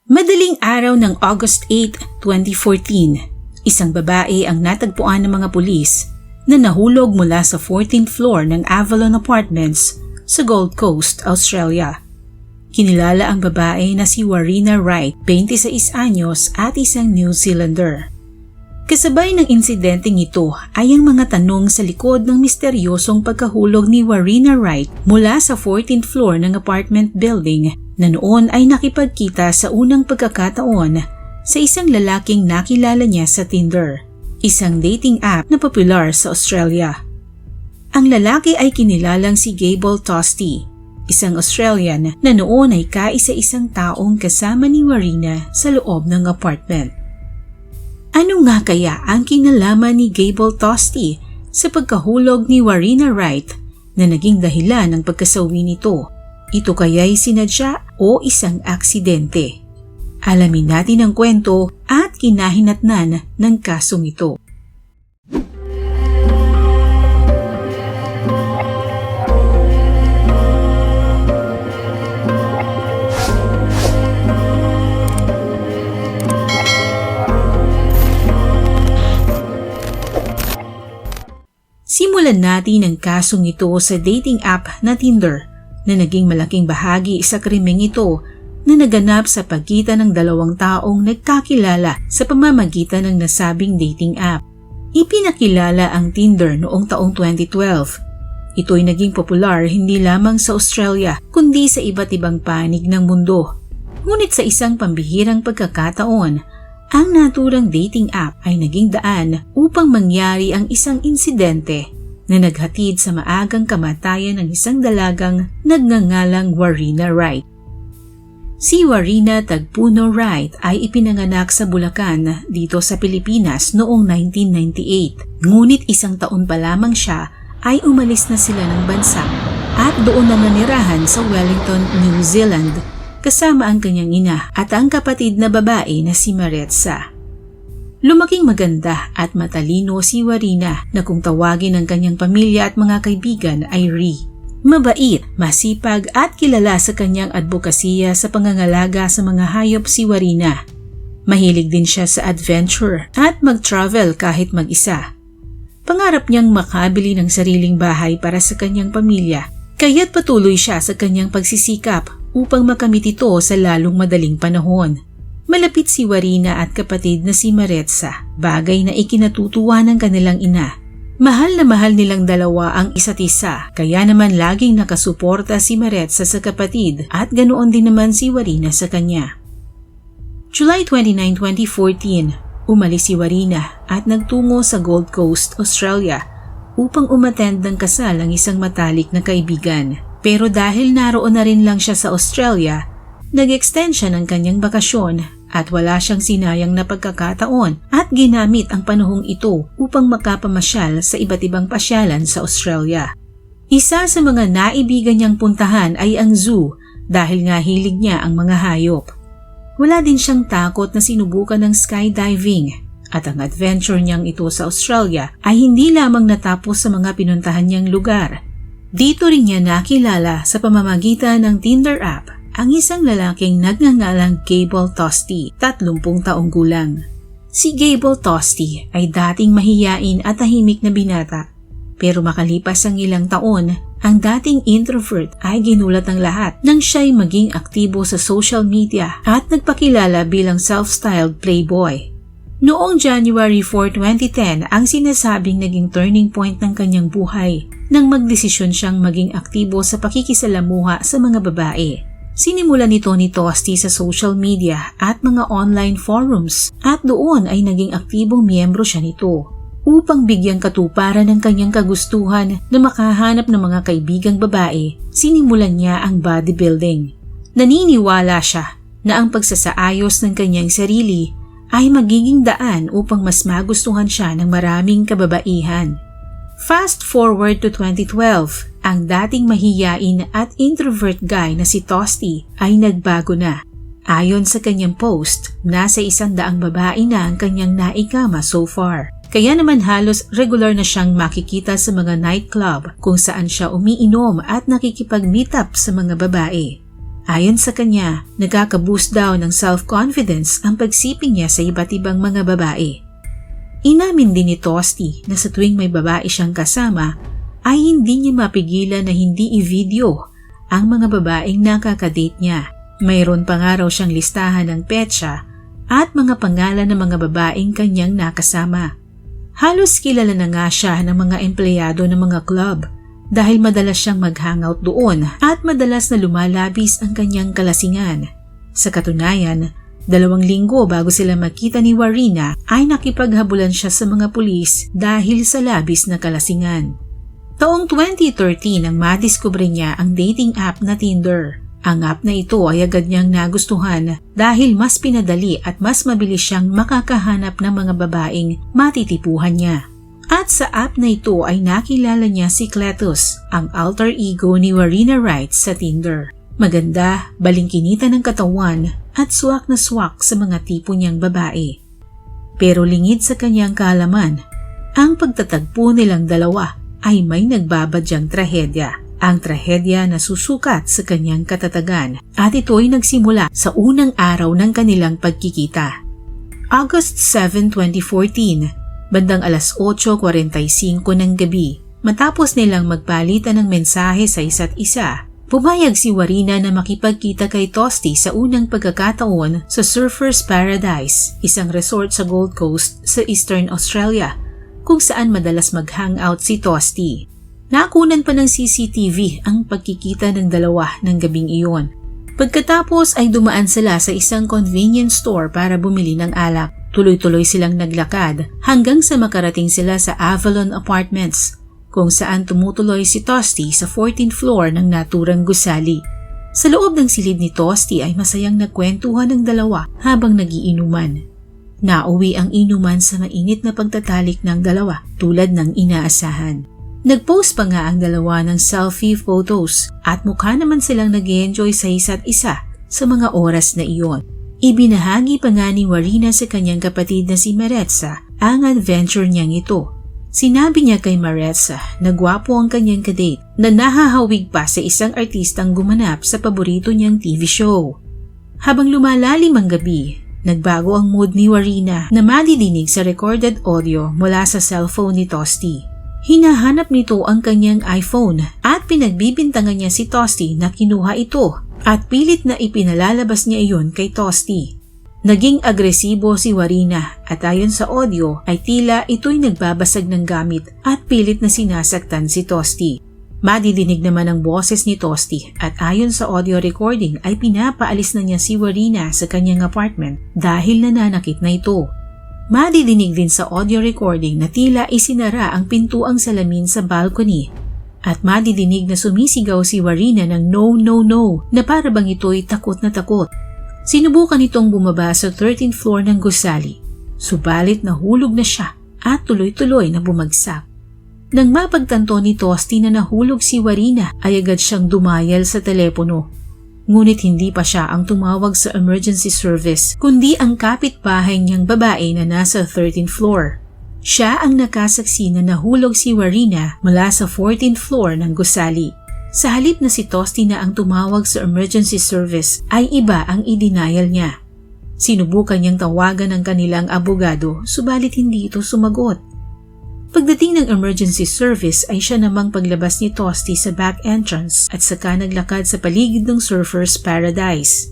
Madaling araw ng August 8, 2014, isang babae ang natagpuan ng mga pulis na nahulog mula sa 14th floor ng Avalon Apartments sa Gold Coast, Australia. Kinilala ang babae na si Warina Wright, 26 anyos at isang New Zealander. Kasabay ng insidenteng ito ay ang mga tanong sa likod ng misteryosong pagkahulog ni Warina Wright mula sa 14th floor ng apartment building na noon ay nakipagkita sa unang pagkakataon sa isang lalaking nakilala niya sa Tinder, isang dating app na popular sa Australia. Ang lalaki ay kinilalang si Gable Tosti, isang Australian na noon ay kaisa-isang taong kasama ni Warina sa loob ng apartment. Ano nga kaya ang kinalaman ni Gable Tosti sa pagkahulog ni Warina Wright na naging dahilan ng pagkasawi nito? Ito kaya'y sinadya o isang aksidente? Alamin natin ang kwento at kinahinatnan ng kasong ito. Simulan natin ang kasong ito sa dating app na Tinder na naging malaking bahagi sa krimeng ito na naganap sa pagitan ng dalawang taong nagkakilala sa pamamagitan ng nasabing dating app. Ipinakilala ang Tinder noong taong 2012. Ito'y naging popular hindi lamang sa Australia kundi sa iba't ibang panig ng mundo. Ngunit sa isang pambihirang pagkakataon, ang naturang dating app ay naging daan upang mangyari ang isang insidente na naghatid sa maagang kamatayan ng isang dalagang nagngangalang Warina Wright. Si Warina Tagpuno Wright ay ipinanganak sa Bulacan dito sa Pilipinas noong 1998. Ngunit isang taon pa lamang siya ay umalis na sila ng bansa at doon na nanirahan sa Wellington, New Zealand kasama ang kanyang ina at ang kapatid na babae na si Maretsa. Lumaking maganda at matalino si Warina na kung tawagin ng kanyang pamilya at mga kaibigan ay Ri. Mabait, masipag at kilala sa kanyang advokasya sa pangangalaga sa mga hayop si Warina. Mahilig din siya sa adventure at mag-travel kahit mag-isa. Pangarap niyang makabili ng sariling bahay para sa kanyang pamilya, kaya't patuloy siya sa kanyang pagsisikap upang makamit ito sa lalong madaling panahon. Malapit si Warina at kapatid na si Maretsa, bagay na ikinatutuwa ng kanilang ina. Mahal na mahal nilang dalawa ang isa't isa, kaya naman laging nakasuporta si Maretsa sa kapatid at ganoon din naman si Warina sa kanya. July 29, 2014, umalis si Warina at nagtungo sa Gold Coast, Australia upang umattend ng kasal ng isang matalik na kaibigan. Pero dahil naroon na rin lang siya sa Australia, nag-extend siya ng kanyang bakasyon at wala siyang sinayang na pagkakataon at ginamit ang panahong ito upang makapamasyal sa iba't ibang pasyalan sa Australia. Isa sa mga naibigan niyang puntahan ay ang zoo dahil nga hilig niya ang mga hayop. Wala din siyang takot na sinubukan ng skydiving at ang adventure niyang ito sa Australia ay hindi lamang natapos sa mga pinuntahan niyang lugar. Dito rin niya nakilala sa pamamagitan ng Tinder app ang isang lalaking nagngangalang Gable Tosti, 30 taong gulang. Si Gable Tosti ay dating mahiyain at tahimik na binata, pero makalipas ang ilang taon, ang dating introvert ay ginulat ng lahat nang siya'y maging aktibo sa social media at nagpakilala bilang self-styled playboy. Noong January 4, 2010 ang sinasabing naging turning point ng kanyang buhay nang magdesisyon siyang maging aktibo sa pakikisalamuha sa mga babae. Sinimulan nito ni Tosti sa social media at mga online forums at doon ay naging aktibong miyembro siya nito upang bigyang katuparan ng kanyang kagustuhan na makahanap ng mga kaibigang babae. Sinimulan niya ang bodybuilding. Naniniwala siya na ang pagsasaayos ng kanyang sarili ay magiging daan upang mas magustuhan siya ng maraming kababaihan. Fast forward to 2012, ang dating mahiyain at introvert guy na si Tosti ay nagbago na. Ayon sa kanyang post, nasa 100 babae na ang kanyang naikama so far. Kaya naman halos regular na siyang makikita sa mga nightclub kung saan siya umiinom at nakikipag-meet up sa mga babae. Ayon sa kanya, nagkaka-boost daw ng self-confidence ang pagsiping niya sa iba't ibang mga babae. Inamin din ni Tosti na sa tuwing may babae siyang kasama ay hindi niya mapigilan na hindi i-video ang mga babaeng nakakadate niya. Mayroon pa nga raw siyang listahan ng petsa at mga pangalan ng mga babaeng kanyang nakasama. Halos kilala na nga siya ng mga empleyado ng mga club dahil madalas siyang mag-hangout doon at madalas na lumalabis ang kanyang kalasingan. Sa katunayan, 2 linggo bago sila makita ni Warina ay nakipaghabulan siya sa mga pulis dahil sa labis na kalasingan. Taong 2013 nang madiskubre niya ang dating app na Tinder. Ang app na ito ay agad niyang nagustuhan dahil mas pinadali at mas mabilis siyang makakahanap ng mga babaeng matitipuhan niya. At sa app na ito ay nakilala niya si Cletus, ang alter ego ni Warina Wright sa Tinder. Maganda, balingkinita ng katawan at swak na swak sa mga tipo niyang babae. Pero lingid sa kanyang kaalaman, ang pagtatagpo nilang dalawa ay may nagbabadyang trahedya. Ang trahedya na susukat sa kanyang katatagan at ito'y nagsimula sa unang araw ng kanilang pagkikita. August 7, 2014, bandang alas 8:45 ng gabi, matapos nilang magpalitan ng mensahe sa isa't isa, pumayag si Warina na makipagkita kay Tosti sa unang pagkakataon sa Surfers Paradise, isang resort sa Gold Coast sa Eastern Australia, kung saan madalas mag-hangout si Tosti. Nakunan pa ng CCTV ang pagkikita ng dalawa ng gabing iyon. Pagkatapos ay dumaan sila sa isang convenience store para bumili ng alak. Tuloy-tuloy silang naglakad hanggang sa makarating sila sa Avalon Apartments, kung saan tumutuloy si Tosti sa 14th floor ng naturang gusali. Sa loob ng silid ni Tosti ay masayang nagkwentuhan ng dalawa habang nagiinuman. Nauwi ang inuman sa mainit na pagtatalik ng dalawa tulad ng inaasahan. Nag-post pa nga ang dalawa ng selfie photos at mukha naman silang nag-enjoy sa isa't isa sa mga oras na iyon. Ibinahagi pa nga ni Warina sa kanyang kapatid na si Maretsa ang adventure niyang ito. Sinabi niya kay Maretsa na gwapo ang kanyang kadate na nahahawig pa sa isang artistang gumanap sa paborito niyang TV show. Habang lumalalim ang gabi, nagbago ang mood ni Warina na madidinig sa recorded audio mula sa cellphone ni Tosti. Hinahanap nito ang kanyang iPhone at pinagbibintangan niya si Tosti na kinuha ito at pilit na ipinalalabas niya iyon kay Tosti. Naging agresibo si Warina at ayon sa audio ay tila ito'y nagbabasag ng gamit at pilit na sinasaktan si Tosti. Madidinig naman ang boses ni Tosti at ayon sa audio recording ay pinapaalis na niya si Warina sa kanyang apartment dahil nananakit na ito. Madidinig din sa audio recording na tila isinara ang pintuang salamin sa balcony at madidinig na sumisigaw si Warina ng no no no na para bang ito'y takot na takot. Sinubukan itong bumaba sa 13th floor ng gusali, subalit nahulog na siya at tuloy-tuloy na bumagsak. Nang mapagtanto ni Tosti na nahulog si Warina ay agad siyang dumayal sa telepono. Ngunit hindi pa siya ang tumawag sa emergency service kundi ang kapitbahay niyang babae na nasa 13th floor. Siya ang nakasaksi na nahulog si Warina mula sa 14th floor ng gusali. Sa halip na si Tosti na ang tumawag sa emergency service ay iba ang i-denial niya. Sinubukan niyang tawagan ng kanilang abogado subalit hindi ito sumagot. Pagdating ng emergency service ay siya namang paglabas ni Tosti sa back entrance at saka naglakad sa paligid ng Surfers Paradise.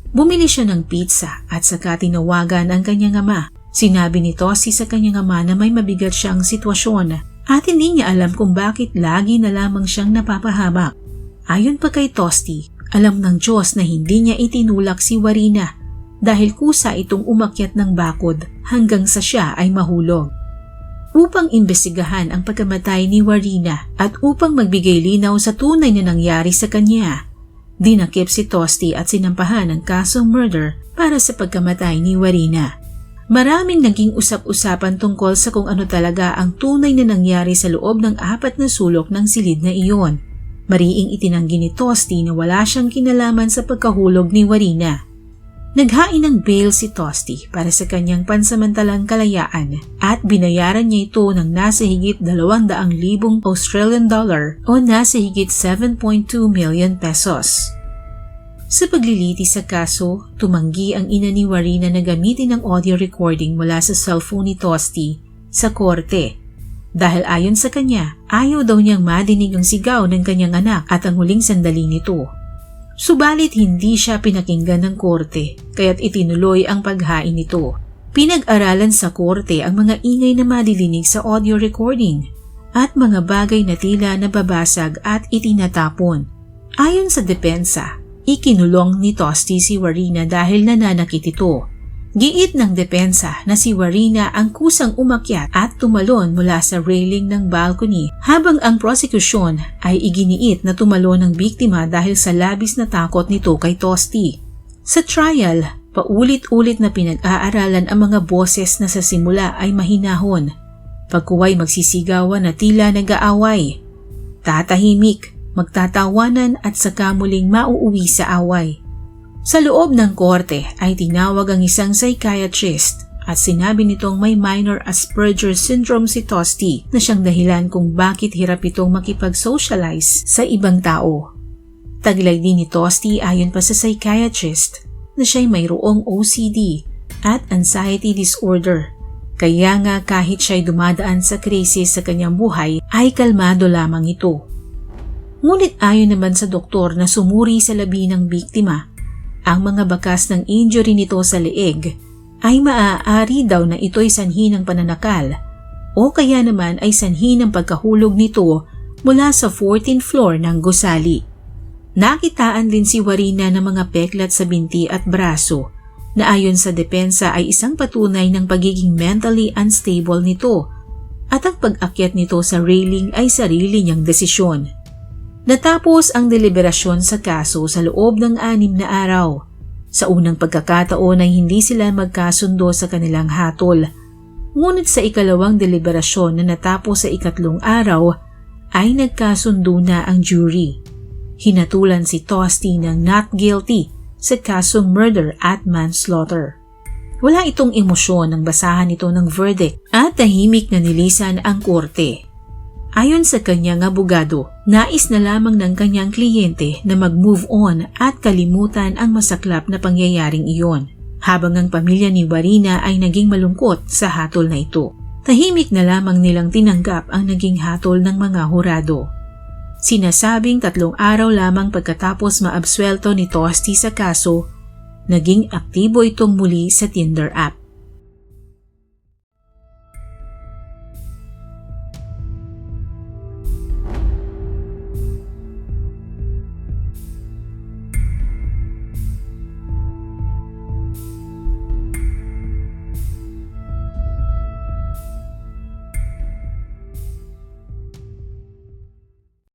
Bumili siya ng pizza at saka tinawagan ang kanyang ama. Sinabi ni Tosti sa kanyang ama na may mabigat siyang sitwasyon at hindi niya alam kung bakit lagi na lamang siyang napapahamak. Ayon pa kay Tosti, alam ng Diyos na hindi niya itinulak si Warina dahil kusa itong umakyat ng bakod hanggang sa siya ay mahulog. Upang imbestigahan ang pagkamatay ni Warina at upang magbigay linaw sa tunay na nangyari sa kanya, dinakip si Tosti at sinampahan ng kasong murder para sa pagkamatay ni Warina. Maraming naging usap-usapan tungkol sa kung ano talaga ang tunay na nangyari sa loob ng 4 na sulok ng silid na iyon. Mariing itinanggi ni Tosti na wala siyang kinalaman sa pagkahulog ni Warina. Naghain ng bail si Tosti para sa kanyang pansamantalang kalayaan at binayaran niya ito ng nasa higit 200,000 Australian dollar o nasa higit 7.2 million pesos. Sa paglilitis sa kaso, tumanggi ang ina ni Warina na gamitin ang audio recording mula sa cellphone ni Tosti sa korte. Dahil ayon sa kanya, ayaw daw niyang madinig ang sigaw ng kanyang anak at ang huling sandali nito. Subalit hindi siya pinakinggan ng korte, kaya't itinuloy ang paghain nito. Pinag-aralan sa korte ang mga ingay na madidinig sa audio recording at mga bagay na tila nababasag at itinatapon. Ayon sa depensa, ikinulong ni Tosti si Warina dahil nananakit ito. Giit ng depensa na si Warina ang kusang umakyat at tumalon mula sa railing ng balcony habang ang prosekusyon ay iginiit na tumalon ng biktima dahil sa labis na takot nito kay Tosti. Sa trial, paulit-ulit na pinag-aaralan ang mga boses na sa simula ay mahinahon. Pagkuway magsisigawan na tila nag-aaway. Tatahimik, magtatawanan at saka muling mauuwi sa away. Sa loob ng korte ay tinawag ang isang psychiatrist at sinabi nitong may minor Asperger syndrome si Tosti na siyang dahilan kung bakit hirap itong makipag-socialize sa ibang tao. Taglay din ni Tosti ayon pa sa psychiatrist na siya'y mayroong OCD at anxiety disorder. Kaya nga kahit siya'y dumadaan sa krisis sa kanyang buhay ay kalmado lamang ito. Ngunit ayon naman sa doktor na sumuri sa labi ng biktima, ang mga bakas ng injury nito sa leeg ay maaari daw na ito'y sanhi ng pananakal o kaya naman ay sanhi ng pagkahulog nito mula sa 14th floor ng gusali. Nakitaan din si Warina ng mga peklat sa binti at braso na ayon sa depensa ay isang patunay ng pagiging mentally unstable nito at ang pag-akyat nito sa railing ay sarili niyang desisyon. Natapos ang deliberasyon sa kaso sa loob ng 6 na araw. Sa unang pagkakataon ay hindi sila magkasundo sa kanilang hatol. Ngunit sa ikalawang deliberasyon na natapos sa 3 araw ay nagkasundo na ang jury. Hinatulan si Tosti ng not guilty sa kasong murder at manslaughter. Wala itong emosyon nang basahan ito ng verdict at tahimik na nilisan ang korte. Ayon sa kanyang abogado, nais na lamang ng kanyang kliyente na mag-move on at kalimutan ang masaklap na pangyayaring iyon, habang ang pamilya ni Warina ay naging malungkot sa hatol na ito. Tahimik na lamang nilang tinanggap ang naging hatol ng mga hurado. Sinasabing 3 araw lamang pagkatapos maabsuelto ni Tosti sa kaso, naging aktibo itong muli sa Tinder app.